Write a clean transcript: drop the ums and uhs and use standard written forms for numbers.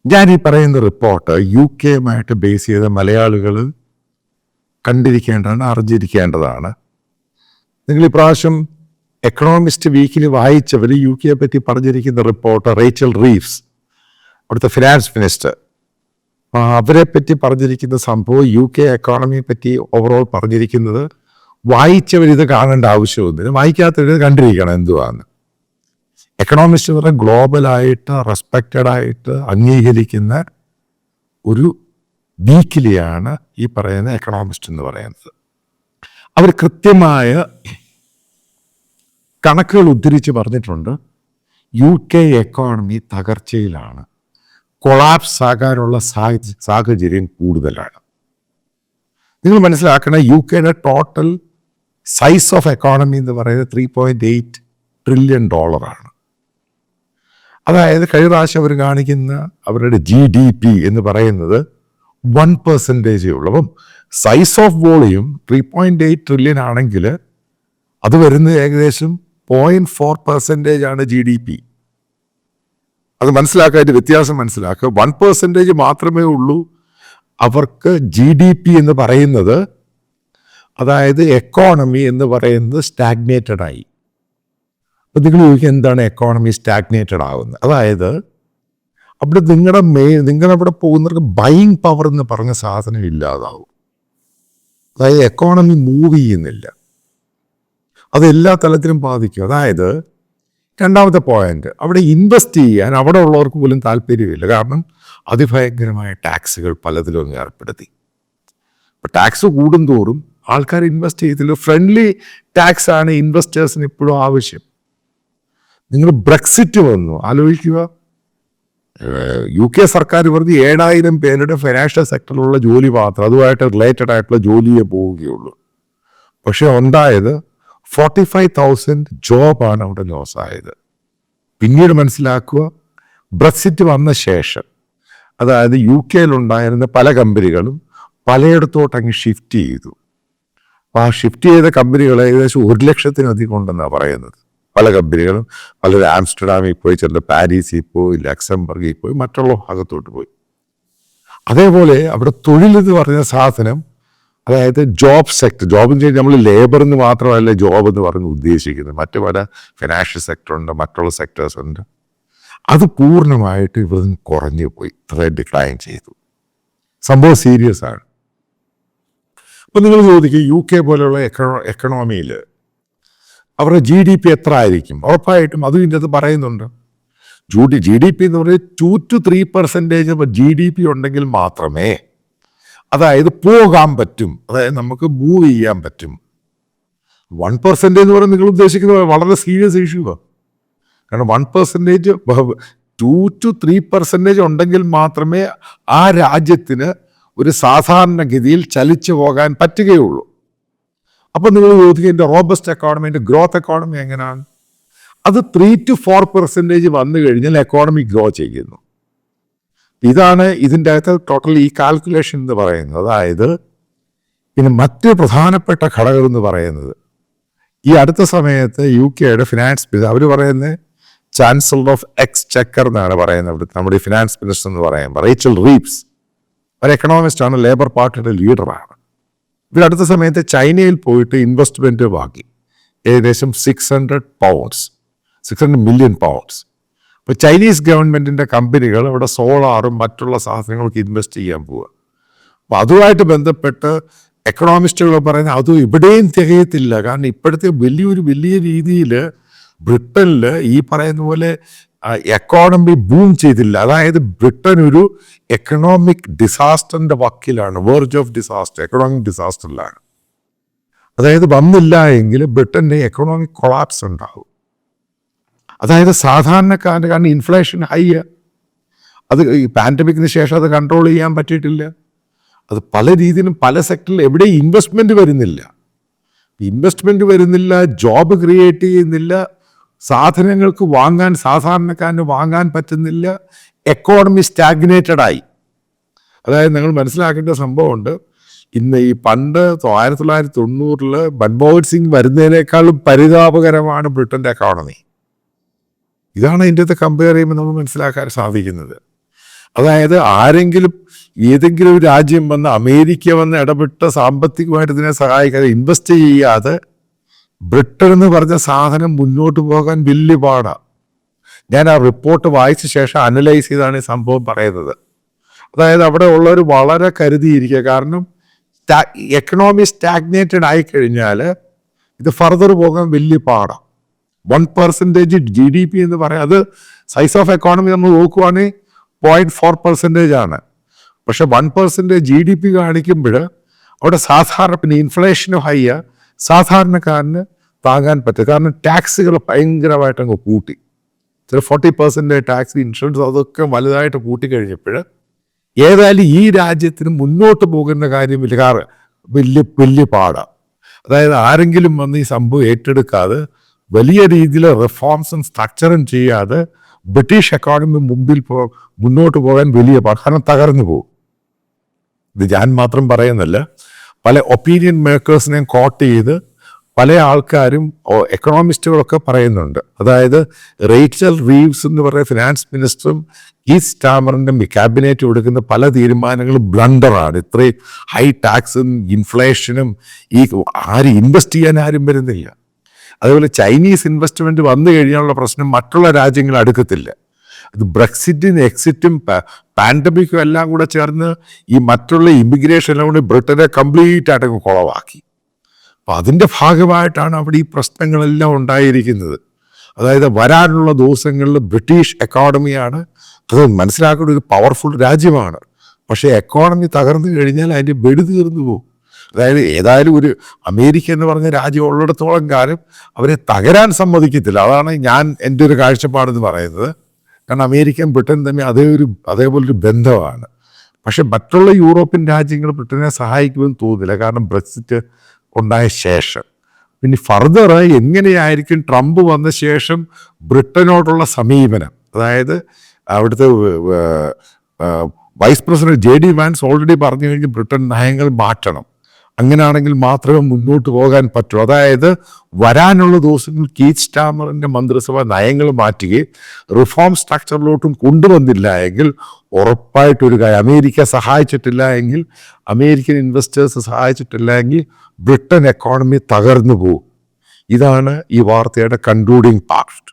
ഞാൻ ഈ പറയുന്ന റിപ്പോർട്ട് യു കെയുമായിട്ട് ബേസ് ചെയ്ത മലയാളികൾ കണ്ടിരിക്കേണ്ടതാണ്, അറിഞ്ഞിരിക്കേണ്ടതാണ്. നിങ്ങൾ ഈ പ്രാവശ്യം എക്കണോമിസ്റ്റ് വീക്കിൽ വായിച്ചവർ യു കെയെ പറ്റി പറഞ്ഞിരിക്കുന്ന റിപ്പോർട്ട് റേച്ചൽ റീവ്സ്, അവിടുത്തെ ഫിനാൻസ് മിനിസ്റ്റർ, അവരെ പറ്റി പറഞ്ഞിരിക്കുന്ന സംഭവം യു കെ എക്കോണമിയെ പറ്റി ഓവറോൾ പറഞ്ഞിരിക്കുന്നത് വായിച്ചവരിത് കാണേണ്ട ആവശ്യമൊന്നുമില്ല, വായിക്കാത്തവരിത് കണ്ടിരിക്കണം എന്തുവാന്ന്. എക്കണോമിസ്റ്റ് പറഞ്ഞ ഗ്ലോബലായിട്ട് റെസ്പെക്റ്റഡ് ആയിട്ട് അംഗീകരിക്കുന്ന ഒരു വീക്കിലിയാണ് ഈ പറയുന്ന എക്കണോമിസ്റ്റ് എന്ന് പറയുന്നത്. അവർ കൃത്യമായ കണക്കുകൾ ഉദ്ധരിച്ച് പറഞ്ഞിട്ടുണ്ട്. യു കെ എക്കോണമി തകർച്ചയിലാണ്, കൊളാപ്സ് ആകാനുള്ള സാഹചര്യം കൂടുതലാണ്. നിങ്ങൾ മനസ്സിലാക്കണം, യു കെയുടെ ടോട്ടൽ സൈസ് ഓഫ് എക്കോണമി എന്ന് പറയുന്നത് $3.8 ട്രില്യൺ. അതായത് കഴിഞ്ഞ പ്രാവശ്യം അവർ കാണിക്കുന്ന അവരുടെ GDP എന്ന് പറയുന്നത് 1% ഉള്ളൂ. അപ്പം സൈസ് ഓഫ് വോളിയം 3.8 ട്രില്യൺ ആണെങ്കിൽ അത് വരുന്നത് ഏകദേശം 0.4% ആണ് GDP. അത് മനസ്സിലാക്കാനായിട്ട് വ്യത്യാസം മനസ്സിലാക്കുക. 1% മാത്രമേ ഉള്ളൂ അവർക്ക് GDP എന്ന് പറയുന്നത്. അതായത് എക്കോണമി എന്ന് പറയുന്നത് സ്റ്റാഗ്നേറ്റഡ് ആയി. അപ്പം നിങ്ങൾ ചോദിക്കുക എന്താണ് എക്കോണമി സ്റ്റാഗ്നേറ്റഡ് ആവുന്നത്? അതായത് അവിടെ നിങ്ങളവിടെ പോകുന്നവർക്ക് ബൈയിങ് പവർ എന്ന് പറഞ്ഞ സാധനം ഇല്ലാതാവും. അതായത് എക്കോണമി മൂവ് ചെയ്യുന്നില്ല, അത് എല്ലാ തലത്തിലും ബാധിക്കും. അതായത് രണ്ടാമത്തെ പോയിന്റ്, അവിടെ ഇൻവെസ്റ്റ് ചെയ്യാൻ അവിടെ ഉള്ളവർക്ക് പോലും താല്പര്യമില്ല. കാരണം അതിഭയങ്കരമായ ടാക്സുകൾ പലതിലും അങ്ങ് ഏർപ്പെടുത്തി. അപ്പം ടാക്സ് കൂടുന്തോറും ആൾക്കാർ ഇൻവെസ്റ്റ് ചെയ്തില്ല. ഫ്രണ്ട്ലി ടാക്സ് ആണ് ഇൻവെസ്റ്റേഴ്സിന് ഇപ്പോഴും ആവശ്യം. നിങ്ങൾ ബ്രെക്സിറ്റ് വന്നു, ആലോചിക്കുക. യു കെ സർക്കാർ വെറുതെ 7,000 പേരുടെ ഫിനാൻഷ്യൽ സെക്ടറിലുള്ള ജോലി മാത്രം, അതുമായിട്ട് റിലേറ്റഡ് ആയിട്ടുള്ള ജോലിയെ പോവുകയുള്ളൂ. പക്ഷെ ഉണ്ടായത് 45,000 ജോബാണ് അവിടെ ലോസ് ആയത്. പിന്നീട് മനസ്സിലാക്കുക, ബ്രെക്സിറ്റ് വന്ന ശേഷം, അതായത് യു കെയിലുണ്ടായിരുന്ന പല കമ്പനികളും പലയിടത്തോട്ടങ്ങ് ഷിഫ്റ്റ് ചെയ്തു. അപ്പോൾ ആ ഷിഫ്റ്റ് ചെയ്ത കമ്പനികൾ ഏകദേശം 100,000-ലധികം ഉണ്ടെന്നാണ് പറയുന്നത്. പല കമ്പനികളും പലരും ആംസ്റ്റർഡാമിൽ പോയി, ചിലർ പാരീസിൽ പോയി, ലക്സംബർഗിൽ പോയി, മറ്റുള്ള ഭാഗത്തോട്ട് പോയി. അതേപോലെ അവിടെ തൊഴിലെന്ന് പറഞ്ഞ സാധനം, അതായത് ജോബ് സെക്ടർ, ജോബ് എന്ന് വെച്ചാൽ നമ്മൾ ലേബർ എന്ന് മാത്രമല്ല ജോബ് എന്ന് പറഞ്ഞ് ഉദ്ദേശിക്കുന്നത്, മറ്റു പല ഫിനാൻഷ്യൽ സെക്ടറുണ്ട്, മറ്റുള്ള സെക്ടേഴ്സ് ഉണ്ട്. അത് പൂർണ്ണമായിട്ട് ഇവിടെ നിന്ന് കുറഞ്ഞു പോയി, ഡിക്ലൈൻ ചെയ്തു. സംഭവം സീരിയസ് ആണ്. അപ്പം നിങ്ങൾ ചോദിക്കും, യു കെ പോലെയുള്ള എക്കണോമിയിൽ അവരുടെ GDP എത്ര ആയിരിക്കും? ഉറപ്പായിട്ടും അതും ഇതിൻ്റെ അത് പറയുന്നുണ്ട്. GDP എന്ന് പറയുന്നത് 2 to 3% GDP ഉണ്ടെങ്കിൽ മാത്രമേ, അതായത് പോകാൻ പറ്റും, അതായത് നമുക്ക് മൂവ് ചെയ്യാൻ പറ്റും. 1% എന്ന് പറയുന്നത് നിങ്ങൾ ഉദ്ദേശിക്കുന്നത് വളരെ സീരിയസ് ഇഷ്യൂവാണ്. കാരണം 1%, 2 to 3% ഉണ്ടെങ്കിൽ മാത്രമേ ആ രാജ്യത്തിന് ഒരു സാധാരണഗതിയിൽ ചലിച്ചു പോകാൻ പറ്റുകയുള്ളൂ. അപ്പം നിങ്ങൾ ചോദിക്കുക, എൻ്റെ റോബസ്റ്റ് എക്കോണമി, എൻ്റെ ഗ്രോത്ത് എക്കോണമി എങ്ങനെയാണ്? അത് 3 to 4% വന്നു കഴിഞ്ഞാൽ എക്കോണമി ഗ്രോ ചെയ്യുന്നു. ഇതാണ് ഇതിൻ്റെ അകത്ത് ടോട്ടൽ ഈ കാൽക്കുലേഷൻ എന്ന് പറയുന്നത്. അതായത് പിന്നെ മറ്റ് പ്രധാനപ്പെട്ട ഘടകം എന്ന് പറയുന്നത്, ഈ അടുത്ത സമയത്ത് യു കെയുടെ ഫിനാൻസ് മിനിസ്റ്റർ, അവർ പറയുന്നത് ചാൻസലർ ഓഫ് എക്സ്ചെക്കർ എന്നാണ് പറയുന്നത്. നമ്മുടെ ഈ ഫിനാൻസ് മിനിസ്റ്റർ എന്ന് പറയുമ്പോൾ റേച്ചൽ റീവ്സ്, ഒരു എക്കണോമിസ്റ്റാണ്, ലേബർ പാർട്ടിയുടെ ലീഡറാണ്. ഇവർ അടുത്ത സമയത്ത് ചൈനയിൽ പോയിട്ട് ഇൻവെസ്റ്റ്മെൻറ്റ് വാങ്ങി, ഏകദേശം £600 മില്യൺ. അപ്പോൾ ചൈനീസ് ഗവൺമെൻറ്റിൻ്റെ കമ്പനികൾ അവിടെ സോളാറും മറ്റുള്ള സാധനങ്ങൾക്ക് ഇൻവെസ്റ്റ് ചെയ്യാൻ പോവുക. അപ്പോൾ അതുമായിട്ട് ബന്ധപ്പെട്ട് എക്കണോമിസ്റ്റുകൾ പറയുന്നത് അതും ഇവിടെയും തികയത്തില്ല. കാരണം ഇപ്പോഴത്തെ വലിയ രീതിയിൽ ബ്രിട്ടനിൽ ഈ പറയുന്ന പോലെ എക്കോണമി ബൂം ചെയ്തില്ല. അതായത് ബ്രിട്ടൻ ഒരു എക്കണോമിക് ഡിസാസ്റ്ററിൻ്റെ വക്കിലാണ്, വേർജ് ഓഫ് ഡിസാസ്റ്റർ, എക്കണോമിക് ഡിസാസ്റ്ററിലാണ്. അതായത് വന്നില്ല എങ്കിൽ ബ്രിട്ടൻ്റെ എക്കണോമിക് കൊളാപ്സ് ഉണ്ടാവും. അതായത് സാധാരണക്കാരൻ്റെ, കാരണം ഇൻഫ്ലേഷൻ ഹൈ, അത് ഈ പാൻഡമിക്കിന് ശേഷം അത് കൺട്രോൾ ചെയ്യാൻ പറ്റിയിട്ടില്ല. അത് പല രീതിയിലും പല സെക്ടറിലും എവിടെയും ഇൻവെസ്റ്റ്മെൻറ്റ് വരുന്നില്ല, ജോബ് ക്രിയേറ്റ് ചെയ്യുന്നില്ല, സാധനങ്ങൾക്ക് സാധാരണക്കാരന് വാങ്ങാൻ പറ്റുന്നില്ല, എക്കോണമി സ്റ്റാഗ്നേറ്റഡ് ആയി. അതായത് നിങ്ങൾ മനസ്സിലാക്കേണ്ട സംഭവമുണ്ട്, ഇന്ന് ഈ പണ്ട് 1990 മൻമോഹൻ സിംഗ് വരുന്നതിനേക്കാളും പരിതാപകരമാണ് ബ്രിട്ടൻ്റെ എക്കോണമി. ഇതാണ് ഇതിൻ്റെ കമ്പയർ ചെയ്യുമ്പോൾ നമ്മൾ മനസ്സിലാക്കാൻ സാധിക്കുന്നത്. അതായത് ആരെങ്കിലും ഏതെങ്കിലും ഒരു രാജ്യം വന്ന് അമേരിക്ക വന്ന് ഇടപെട്ട് സാമ്പത്തികമായിട്ട് ഇതിനെ സഹായിക്കാതെ ഇൻവെസ്റ്റ് ചെയ്യാതെ ബ്രിട്ടൻ എന്ന് പറഞ്ഞ സാധനം മുന്നോട്ട് പോകാൻ വലിയ പാടാണ്. ഞാൻ ആ റിപ്പോർട്ട് വായിച്ച ശേഷം അനലൈസ് ചെയ്താണ് ഈ സംഭവം പറയുന്നത്. അതായത് അവിടെ ഉള്ളവർ വളരെ കരുതിയിരിക്കുക. കാരണം എക്കണോമി സ്റ്റാഗ്നേറ്റഡ് ആയിക്കഴിഞ്ഞാൽ ഇത് ഫർദർ പോകാൻ വലിയ പാടാണ്. 1% GDP എന്ന് പറയാം, അത് സൈസ് ഓഫ് എക്കോണമി നമ്മൾ നോക്കുവാണെങ്കിൽ 0.4% ആണ്. പക്ഷെ 1% GDP കാണിക്കുമ്പോൾ അവിടെ സാധാരണ പിന്നെ ഇൻഫ്ലേഷനും ഹൈയാ, സാധാരണക്കാരന് താങ്ങാൻ പറ്റും. കാരണം ടാക്സുകൾ ഭയങ്കരമായിട്ട് അങ്ങ് കൂട്ടി. 40% ടാക്സ്, ഇൻഷുറൻസ്, അതൊക്കെ വലുതായിട്ട് കൂട്ടിക്കഴിഞ്ഞപ്പോൾ ഏതായാലും ഈ രാജ്യത്തിന് മുന്നോട്ട് പോകുന്ന കാര്യമില്ല. കാരണം വലിയ പാടാണ്. അതായത് ആരെങ്കിലും വന്ന് ഈ സംഭവം ഏറ്റെടുക്കാതെ വലിയ രീതിയിൽ റിഫോംസും സ്ട്രക്ചറും ചെയ്യാതെ ബ്രിട്ടീഷ് എക്കോണമി മുന്നോട്ട് പോകാൻ വലിയ പാട്. കാരണം തകർന്നു പോകും. ഇത് ഞാൻ മാത്രം പറയുന്നില്ല, പല ഒപ്പീനിയൻ മേക്കേഴ്സിനെയും കോട്ട് ചെയ്ത് പല ആൾക്കാരും എക്കണോമിസ്റ്റുകളൊക്കെ പറയുന്നുണ്ട്. അതായത് റേച്ചൽ റീവ്സ് എന്ന് പറയുന്ന ഫിനാൻസ് മിനിസ്റ്ററും കീത്ത് സ്റ്റാമറിൻ്റെ ക്യാബിനറ്റ് കൊടുക്കുന്ന പല തീരുമാനങ്ങളും ബ്ലണ്ടറാണ്. ഇത്രയും ഹൈ ടാക്സും ഇൻഫ്ലേഷനും ഈ ആരും ഇൻവെസ്റ്റ് ചെയ്യാൻ ആരും വരുന്നില്ല. അതുപോലെ ചൈനീസ് ഇൻവെസ്റ്റ്മെൻറ്റ് വന്നു കഴിഞ്ഞാലുള്ള പ്രശ്നം മറ്റുള്ള രാജ്യങ്ങൾ അടുക്കത്തില്ല. അത് ബ്രെക്സിറ്റും എക്സിറ്റും പാൻഡമിക്കും എല്ലാം കൂടെ ചേർന്ന് ഈ മറ്റുള്ള ഇമിഗ്രേഷൻ എല്ലാം കൂടി ബ്രിട്ടനെ കംപ്ലീറ്റ് ആയിട്ടങ്ങ് കുളവാക്കി. അപ്പം അതിൻ്റെ ഭാഗമായിട്ടാണ് അവിടെ ഈ പ്രശ്നങ്ങളെല്ലാം ഉണ്ടായിരിക്കുന്നത്. അതായത് വരാനുള്ള ദിവസങ്ങളിൽ ബ്രിട്ടീഷ് എക്കോണമിയാണ്, അത് മനസ്സിലാക്കേണ്ട ഒരു പവർഫുൾ രാജ്യമാണ്. പക്ഷേ എക്കോണമി തകർന്നു കഴിഞ്ഞാൽ അതിൻ്റെ വെടി തീർന്നു പോകും. അതായത് ഏതായാലും ഒരു അമേരിക്ക എന്ന് പറഞ്ഞ രാജ്യം ഉള്ളിടത്തോളം കാലം അവരെ തകരാൻ സമ്മതിക്കത്തില്ല. അതാണ് ഞാൻ എൻ്റെ ഒരു കാഴ്ചപ്പാടെന്ന് പറയുന്നത്. കാരണം അമേരിക്കൻ ബ്രിട്ടൻ തന്നെ അതേപോലൊരു ബന്ധമാണ്. പക്ഷെ മറ്റുള്ള യൂറോപ്യൻ രാജ്യങ്ങൾ ബ്രിട്ടനെ സഹായിക്കുമെന്ന് തോന്നുന്നില്ല. കാരണം ബ്രെക്സിറ്റ് ഉണ്ടായ ശേഷം പിന്നെ ഫർദർ എങ്ങനെയായിരിക്കും ട്രംപ് വന്ന ശേഷം ബ്രിട്ടനോടുള്ള സമീപനം. അതായത് അവിടുത്തെ vice president JD Vance already പറഞ്ഞു കഴിഞ്ഞ് ബ്രിട്ടൻ നയങ്ങൾ മാറ്റണം. അങ്ങനെയാണെങ്കിൽ മാത്രമേ മുന്നോട്ട് പോകാൻ പറ്റൂ. അതായത് വരാനുള്ള ദിവസങ്ങളിൽ കീത്ത് സ്റ്റാമറിൻ്റെ മന്ത്രിസഭ നയങ്ങൾ മാറ്റുകയും റിഫോം സ്ട്രക്ചറിലോട്ടും കൊണ്ടുവന്നില്ല എങ്കിൽ ഉറപ്പായിട്ടൊരു കാര്യം, അമേരിക്ക സഹായിച്ചിട്ടില്ല എങ്കിൽ, അമേരിക്കൻ ഇൻവെസ്റ്റേഴ്സ് സഹായിച്ചിട്ടില്ല എങ്കിൽ ബ്രിട്ടൻ എക്കോണമി തകർന്നു പോകും. ഇതാണ് ഈ വാർത്തയുടെ കൺക്ലൂഡിങ് പാർട്ട്.